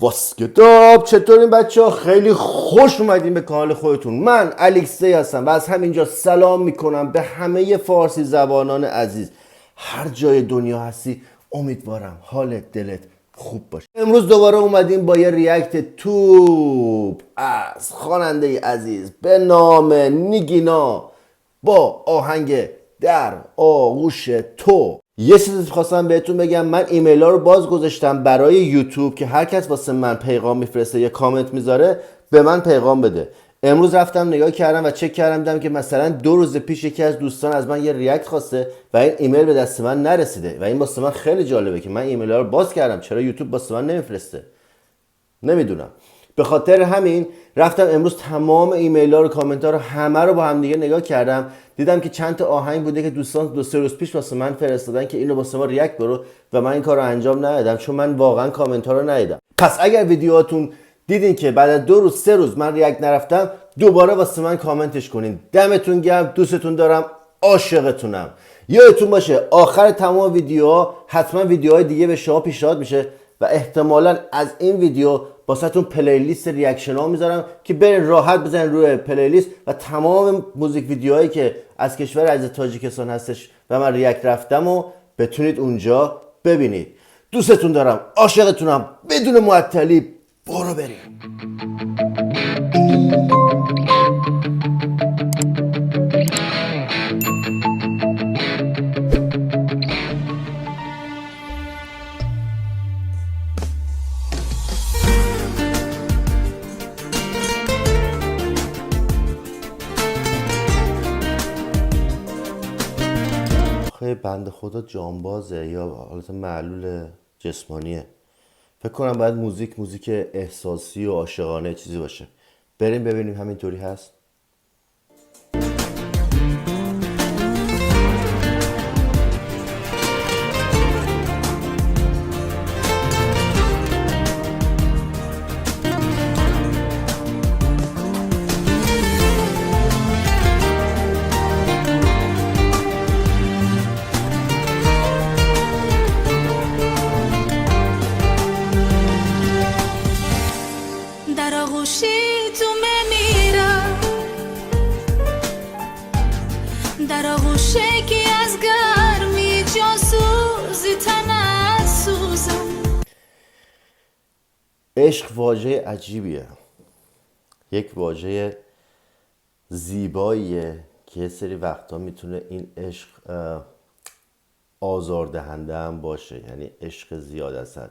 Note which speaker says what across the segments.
Speaker 1: واسکتاب چطورین بچه ها؟ خیلی خوش اومدین به کانال خودتون. من الکسی هستم و از همینجا سلام میکنم به همه فارسی زبانان عزیز. هر جای دنیا هستی امیدوارم حالت دلت خوب باشه. امروز دوباره اومدیم با یه ریاکت توپ از خواننده عزیز به نام نیگینا با آهنگ در آغوش تو. یه چیزی خواستم بهتون بگم، من ایمیل ها رو باز گذاشتم برای یوتیوب که هر کس واسه من پیغام میفرسته یا کامنت میذاره به من پیغام بده. امروز رفتم نگاه کردم و چک کردم دیدم که مثلا 2 روز پیش یکی از دوستان از من یه ریاکت خواسته و این ایمیل به دست من نرسیده و این واسه من خیلی جالبه که من ایمیل ها رو باز کردم، چرا یوتیوب واسه من نمیفرسته؟ نمیدونم. به خاطر همین رفتم امروز تمام ایمیل ها رو، کامنت ها رو، همه رو با هم دیگه نگاه کردم. دیدم که چند تا آهنگ بوده که دوستان 2-3 روز پیش واسه من فرستادن که اینو واسه ما ریاکت برو و من این کارو انجام ندادم چون من واقعا کامنت ها رو ندیدم. پس اگر ویدیوهاتون دیدین که بعد از 2 روز 3 روز من ریاکت نرفتم، دوباره واسه من کامنتش کنین. دمتون گرم، دوستتون دارم، عاشقتونم. یادتون باشه آخر تمام ویدیوها حتما ویدیوهای دیگه به شما پیشنهاد میشه و احتمالاً از این ویدیو واسهتون پلیلیست ریاکشن ها میذارم که برین راحت بزنین روی پلیلیست و تمام موزیک ویدیوهایی که از کشور عزیز تاجیکستان هستش و من ریاکت رفتم و بتونید اونجا ببینید. دوستتون دارم، عاشقتونم. بدون معطلی برو بریم. خیلی بنده خدا جانبازه یا حالت معلول جسمانیه. فکر کنم باید موزیک احساسی و عاشقانه چیزی باشه. بریم ببینیم همینطوری هست.
Speaker 2: در آغوشه کی از گرمی جاسوزی تنت سوزم.
Speaker 1: عشق واژه عجیبیه، یک واژه زیباییه که یه سری وقتا میتونه این عشق آزاردهنده هم باشه. یعنی عشق زیاد هستن.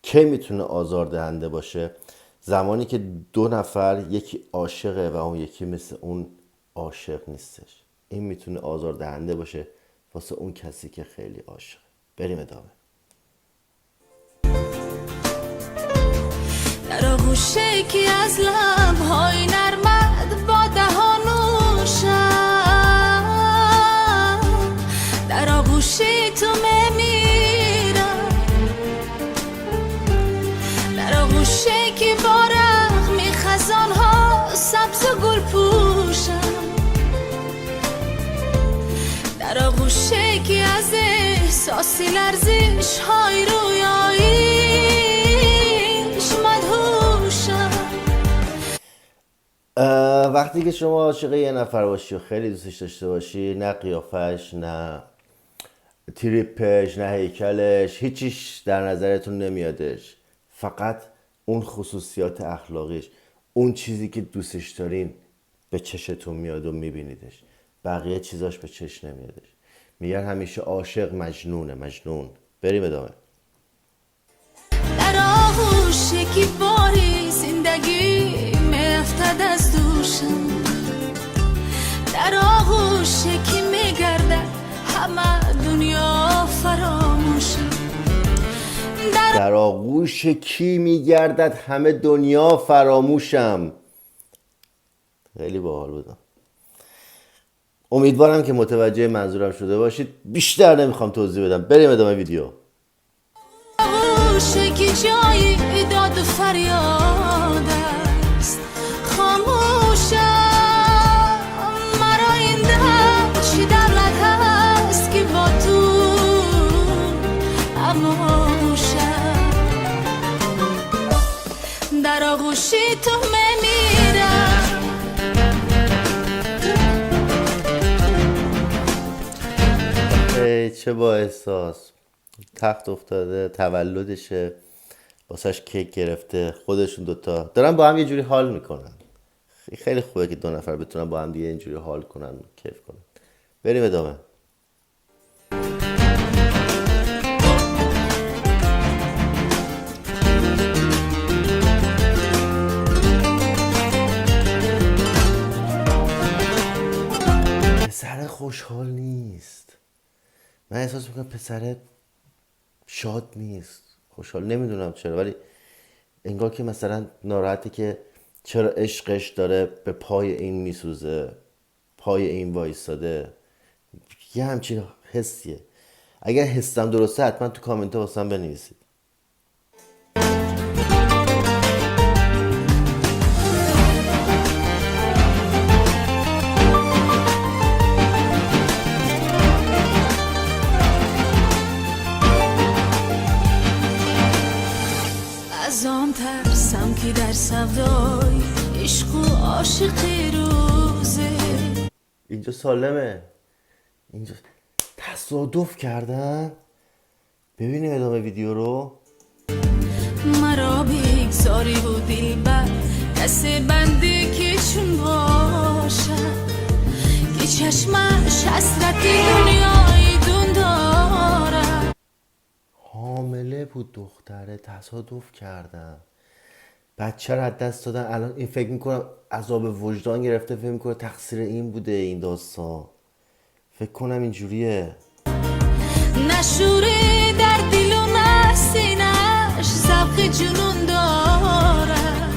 Speaker 1: کی میتونه آزاردهنده باشه؟ زمانی که 2 نفر، یکی عاشقه و اون یکی مثل اون عاشق نیستش. این میتونه آزاردهنده باشه واسه اون کسی که خیلی عاشقه. بریم ادامه.
Speaker 2: در آغوشه کی از لب‌های نرمت با دهانوشم، در آغوشی تو میمیرم، در آغوشه کی با رغمی خزان‌ها سبز و گل پوشم، در آغوشه کی از احساسی لرزش های رویاییش مدهوشم.
Speaker 1: وقتی که شما عاشق یه نفر باشی و خیلی دوستش داشته باشی، نه قیافش، نه تریپش، نه هیکلش، هیچیش در نظرتون نمیادش، فقط اون خصوصیات اخلاقیش، اون چیزی که دوستش دارین به چشتون میاد و میبینیدش، بقیه چیزاش به چشم نمیادش. میگن همیشه عاشق مجنونه. مجنون. بریم ادامه.
Speaker 2: در آغوش کی باری زندگی میافتد از دوشم، در آغوش کی میگردد همه دنیا فراموشم،
Speaker 1: در آغوش کی میگردد همه دنیا فراموشم. خیلی باحال بودم. امیدوارم که متوجه منظورم شده باشید. بیشتر نمیخوام توضیح بدم. بریم ادامه ویدیو.
Speaker 2: آغوش کی جای داد و فریاد است، خاموشم مرا این دم چی دولت هست که با تو اموشم. در آغوش تو میمیرم.
Speaker 1: چه با احساس. تخت افتاده، تولدشه، واسهش کیک گرفته، خودشون دوتا دارن با هم یه جوری حال میکنن. خیلی خوبه که دو نفر بتونن با هم دیگه اینجوری حال کنن، کیف کنن. بریم ادامه. پسر خوشحال نیست. من احساس میکنم پسر شاد نیست، خوشحال، نمیدونم چرا، ولی انگار که مثلا ناراحته که چرا عشقش داره به پای این میسوزه، پای این وایستاده. یه همچین حسیه. اگر حسم درسته حتما تو کامنت ها واسم بنویسید.
Speaker 2: از آن ترسم که در سودای عشق و عاشقی روزه.
Speaker 1: اینجا سالمه، اینجا تصادف کردن. ببینیم ادامه ویدیو رو.
Speaker 2: مرا بگذاری و دلبر دست بنده که چون باشد که چشمش حسرتی دنیای دون دارد.
Speaker 1: حامله بود دختره، تصادف کردن، بچه رو از دست دادن. الان این فکر میکنم عذاب وجدان گرفته، فکر میکنه تقصیر این بوده این داستان. فکر کنم اینجوریه.
Speaker 2: نشوره در دل و نسینش ذوق جنون دارد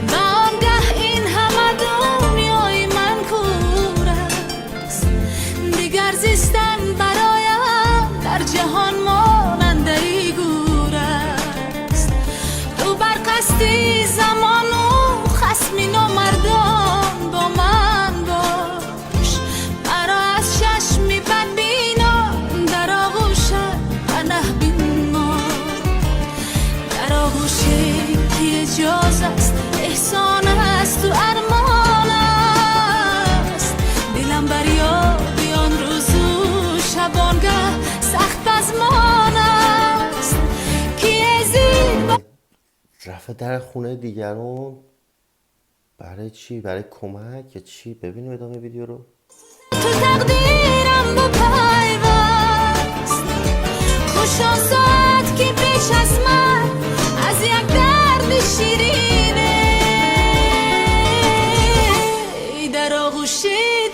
Speaker 2: و آنگه این همه دنیای من کور است. دیگر زیستن برایم در جهان ماننده ای گور است. تو بر قصد زمان و خصمین و مردان با من باش. مرا از چشمی بدبینان در آغوشت پناه بیما. در آغوشی که اجاز است، احسان است و ارمان است. دلم بر یاد آن روز و شبانگه سخت بزمان است که زیر
Speaker 1: رفته در خونه دیگرون برای چی؟ برای کمک یا چی؟ ببینیم ادامه ویدیو رو.
Speaker 2: تو تقدیرم با پیوست خوشا ساعت که پیش از من از یک درد شیرینه. در آغوش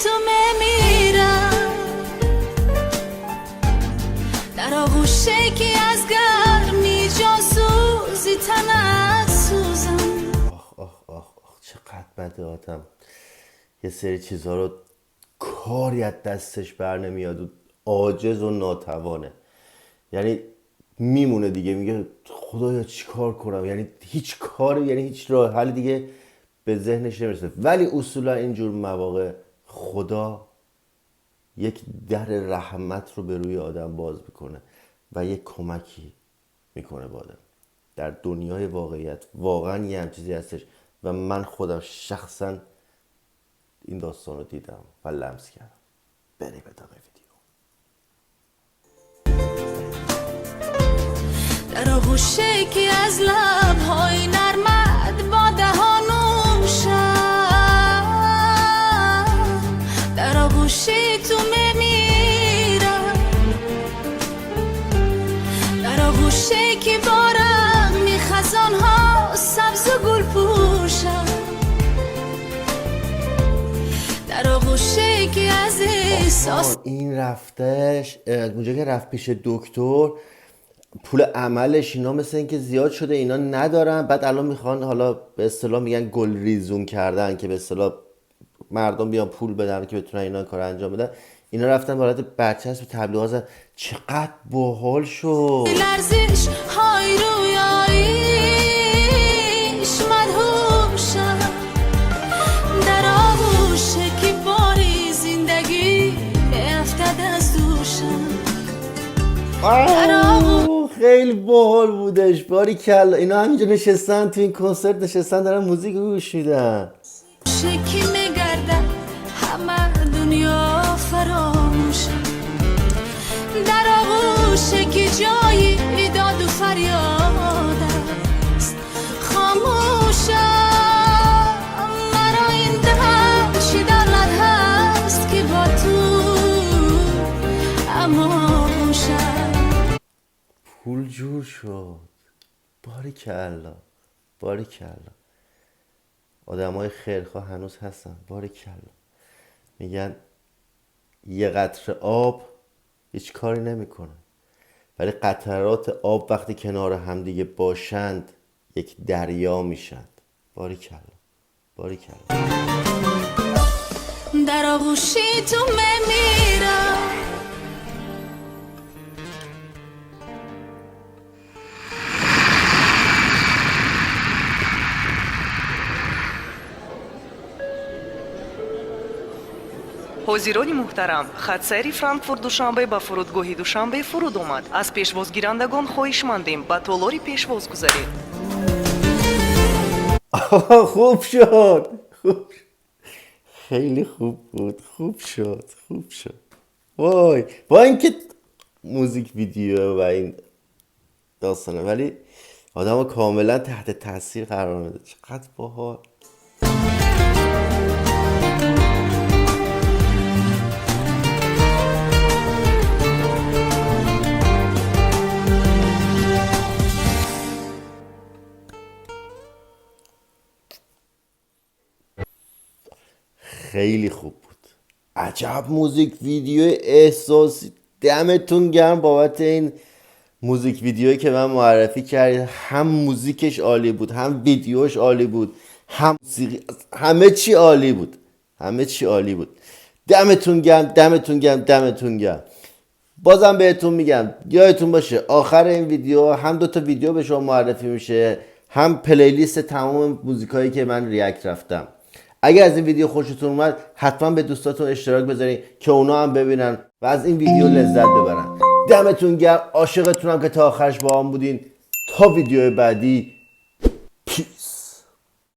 Speaker 2: تو میمیرم، در آغوشی که از گرمی جان سوزی تنت سوزم.
Speaker 1: آخ چقدر بده آدم یه سری چیزها رو کاری از دستش بر نمیاد و عاجز و ناتوانه. یعنی میمونه دیگه، میگه خدایا چی کار کنم. یعنی هیچ کاری، یعنی هیچ راه حل دیگه به ذهنش نمیرسه. ولی اصولا اینجور مواقع خدا یک در رحمت رو به روی آدم باز میکنه و یک کمکی میکنه به آدم. در دنیای واقعیت واقعا یه هم چیزی هستش و من خودم شخصا این داستان رو دیدم و لمس کردم. بریم ادامه ویدیو.
Speaker 2: در آغوشی که از لبهای نرمت با دهانم شد. در آغوشی تو میمیرم، در آغوشی که بارم می خزانها سبز و گل پوشد. در آغوشی که از احساس
Speaker 1: این رفتش اونجا که رفت پیش دکتر، پول عملش اینا مثل این که زیاد شده، اینا ندارن. بعد الان میخوان، حالا به اصطلاح میگن گل ریزون کردن، که به اصطلاح مردم بیان پول بدن که بتونن اینا کار انجام بدن. اینا رفتن به حالت برچسب تبلیغات زدن. چقدر باحال شد.
Speaker 2: لرزش های رویاییش مدهوشم. در آغوشه که باری زندگی افتد از دوشم.
Speaker 1: خیلی باحال بودش. باریکلا. اینا همینجا نشستن تو این کنسرت، نشستن دارن موزیک گوش میدن.
Speaker 2: شکی میگرده همه دنیا فراموشه، در آغوش که جایی داد و فریاد است خاموشه. مرا این دهن چی دلت هست که با تو اما خوشه.
Speaker 1: پول جور شد. باریکلا. باریکلا. آدمای خیرخواه هنوز هستن. باریکلا. میگن یه قطره آب هیچ کاری نمیکنه، ولی قطرات آب وقتی کنار همدیگه باشند یک دریا میشند. باریکلا. باریکلا.
Speaker 2: در آغوشی تو میمیرم.
Speaker 3: ҳозирони муҳтарам, хатсайри Франкфурт Душанбе ба фурудгоҳи Душанбе фуруд омад. Аз пешвозгирандагон хоҳишмандем ба толори пешвоз гузаред.
Speaker 1: خوب شد. خوب. خیلی خوب بود. خوب شد. خوب شد. وای. با اینکه موزیک ویدیو و این داستانه، ولی آدم کاملا تحت تاثیر قرار میده. چقدر باحال. خیلی خوب بود. عجب موزیک ویدیو احساسی. دمتون گرم بابت این موزیک ویدیویی که من معرفی کردید. هم موزیکش عالی بود، هم ویدیوش عالی بود، هم موسیقی، همه چی عالی بود. همه چی عالی بود. دمتون گرم. دمتون گرم. دمتون گرم. بازم بهتون میگم یادتون باشه آخر این ویدیو هم 2 تا ویدیو به شما معرفی میشه، هم پلیلیست تمام موزیکایی که من ریاکت رفتم. اگر از این ویدیو خوشتون اومد حتما به دوستاتون اشتراک بذارین که اونا هم ببینن و از این ویدیو لذت ببرن. دمتون گرم. عاشقتونم که تا آخرش با هم بودین. تا ویدیو بعدی